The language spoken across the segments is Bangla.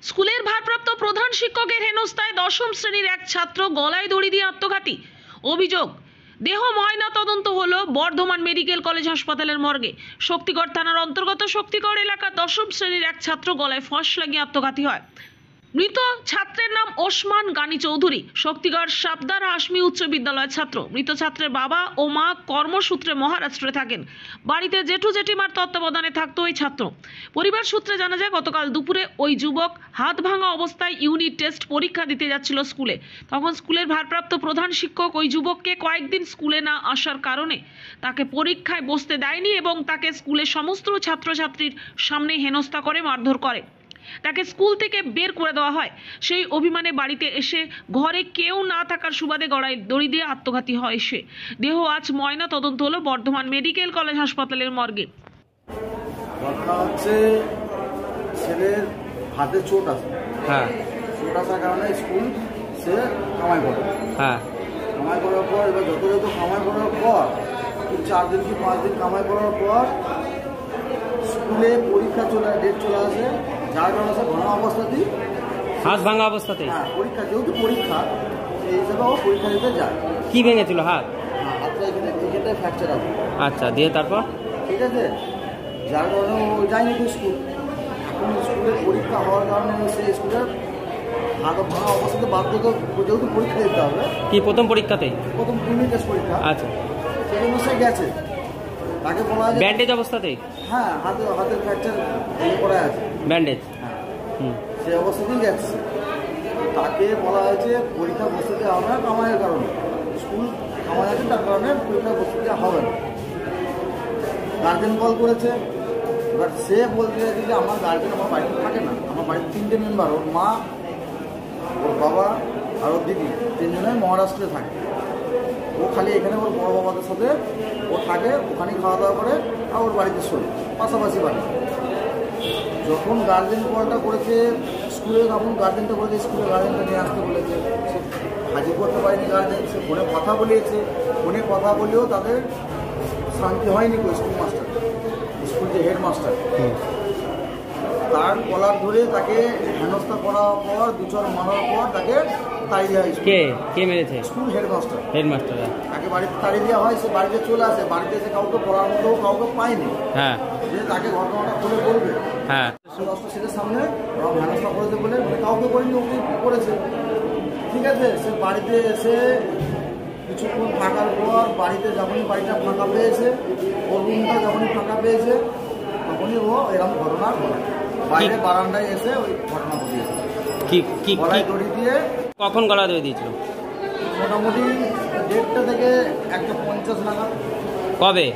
স্কুলের ভারপ্রাপ্ত প্রধান শিক্ষকের হেনস্থায় দশম শ্রেণীর এক ছাত্র গলায় দড়ি দিয়ে আত্মঘাতী। অভিযোগ, দেহ ময়না তদন্ত হলো বর্ধমান মেডিকেল কলেজ হাসপাতালের মর্গে। শক্তিগড় থানার অন্তর্গত শক্তিগড় এলাকার দশম শ্রেণীর এক ছাত্র গলায় ফাঁস লাগিয়ে আত্মঘাতী হয়। মৃত ছাত্রের নাম ওসমান গানি চৌধুরী, শক্তিগড় সাবদার হাসমি উচ্চ বিদ্যালয়ের ছাত্র। মৃত ছাত্রের বাবা ও মা কর্মসূত্রে মহারাষ্ট্রে থাকেন। বাড়িতে জেঠু জেঠিমার তত্ত্বাবধানে থাকতো ওই ছাত্র। পরিবার সূত্রে জানা যায়, গতকাল দুপুরে ওই যুবক হাত ভাঙা অবস্থায় ইউনিট টেস্ট পরীক্ষা দিতে যাচ্ছিল স্কুলে। তখন স্কুলের ভারপ্রাপ্ত প্রধান শিক্ষক ওই যুবককে কয়েকদিন স্কুলে না আসার কারণে তাকে পরীক্ষায় বসতে দেয়নি এবং তাকে স্কুলের সমস্ত ছাত্রছাত্রীর সামনে হেনস্থা করে মারধর করে। তাকে স্কুল থেকে বের করে দেওয়া হয়। সেই অভিমানে বাড়িতে এসে ঘরে কেউ না থাকার সুবাদে গলায় দড়ি দিয়ে আত্মঘাতী হয় সে। দেহ আজ ময়না তদন্ত হলো বর্ধমান মেডিকেল কলেজ হাসপাতালের মর্গে। ঘটনা হচ্ছে, ছেলের হাতে চোট আছে। হ্যাঁ, চোট আসার কারণে স্কুল সে কামাই করে। হ্যাঁ, কামাই করার পর এবার যত কামাই করার পর 4 দিন কি 5 দিন কামাই করার পর স্কুলে পরীক্ষা ডেট চলে আসে, যার কারণে সে ভাঙা অবস্থাতেই হাত ভাঙা অবস্থাতেই পরীক্ষা, যেহেতু পরীক্ষা সেই হিসাবে ও পরীক্ষা দিতে যায়। কি ভেঙেছিল হাত? হাতটা এখানটায় ফ্র্যাকচার আছে। আচ্ছা, দিয়ে তারপর? ঠিক আছে, যার কারণে ও যায়নি তো স্কুল। এখন স্কুলের পরীক্ষা হওয়ার কারণে সে স্কুলের হাত ভাঙা অবস্থাতে বাধ্য, যেহেতু পরীক্ষা দিতে হবে। কি প্রথম পরীক্ষাতেই? প্রথম ইউনিট টেস্ট পরীক্ষা। আচ্ছা, সেজন্য সে গেছে। তাকে বলা হয় ব্যান্ডেজ অবস্থাতেই? হ্যাঁ, হাতের ফ্র্যাকচার করা আছে, ব্যান্ডেজ। হ্যাঁ, সেই অবস্থাতেই গেছে। তাকে বলা হয়েছে পরীক্ষা বসতে হবে না, কামাইয়ের কারণে স্কুল কামাই আছে, তার কারণে পরীক্ষা বসতে হবে না। গার্জেন কল করেছে, এবার সে বলতে চাইছে যে আমার গার্জেন আমার বাড়িতে থাকে না। আমার বাড়ির 3টে মেম্বার, ওর মা, ওর বাবা আর ওর দিদি, 3জনে মহারাষ্ট্রে থাকে। ও খালি এখানে ওর বড় বাবাদের সাথে ও থাকে, ওখানেই খাওয়া দাওয়া করে, আর ওর বাড়িতে শোয়, পাশাপাশি বাড়ি। যখন গার্জেন কলটা করেছে স্কুলে, তখন গার্জেনটা বলেছে স্কুলে গার্জেনটা নিয়ে আসতে বলেছে। সে হাজির করতে পারেনি গার্জেন, সে ফোনে কথা বলিয়েছে। ফোনে কথা বলেও তাদের শান্তি হয়নি। স্কুল মাস্টার, স্কুল যে হেডমাস্টার, তার কলার ধরে তাকে হেনস্থা করার পর 2 চড় মারার পর তাকে তাড়িয়ে দেওয়া হয়। কে মেরেছে? School headmaster. তাকে বাড়িতে তাড়িয়ে দেওয়া হয়। সে বাড়িতে চলে আসে, বাড়িতে এসে কাউকে পড়ার মতো কাউকে পায়নি। হ্যাঁ, যে তাকে ঘটনাটা খুলে বলবে। হ্যাঁ, 10টা ছেলের সামনে ওরা হেনস্থা করেছে বলে কাউকে করেনি, ওকে করেছে। ঠিক আছে, সে বাড়িতে এসে কিছুক্ষণ থাকার পর বাড়িতে যখনই বাড়িটা ফাঁকা পেয়েছে, ওর রুমটা যখনই ফাঁকা পেয়েছে, তখনই ও এরকম ঘটনা ঘটায়। বাইরে বারান্দায় এসে ওই ঘটনা ঘটিয়েছে। গলায় দড়ি দিয়ে। কখন গলা দড়ি দিয়েছিল? মোটামুটি 1:30 থেকে 1:50 নাগাদ। কবে?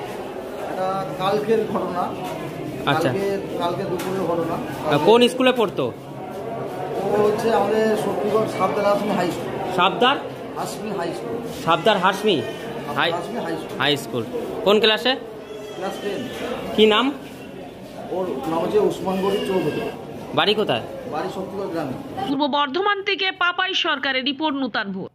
এটা কালকের ঘটনা। আচ্ছা, কালকে দুপুরের ঘটনা। কোন স্কুলে পড়তো? ও হচ্ছে আমাদের Shaktigarh Safdar Hashmi high school. Safdar Hashmi high school. Safdar Hashmi high school. কোন ক্লাসে? ক্লাস 10। কি নাম? ওর নাম হচ্ছে ওসমান গনি চৌধুরী। বাড়ি কোথায়? বাড়ি শক্তিগড় গ্রামে। পূর্ব বর্ধমান থেকে পাপাই সরকারের রিপোর্ট, নূতন ভোর।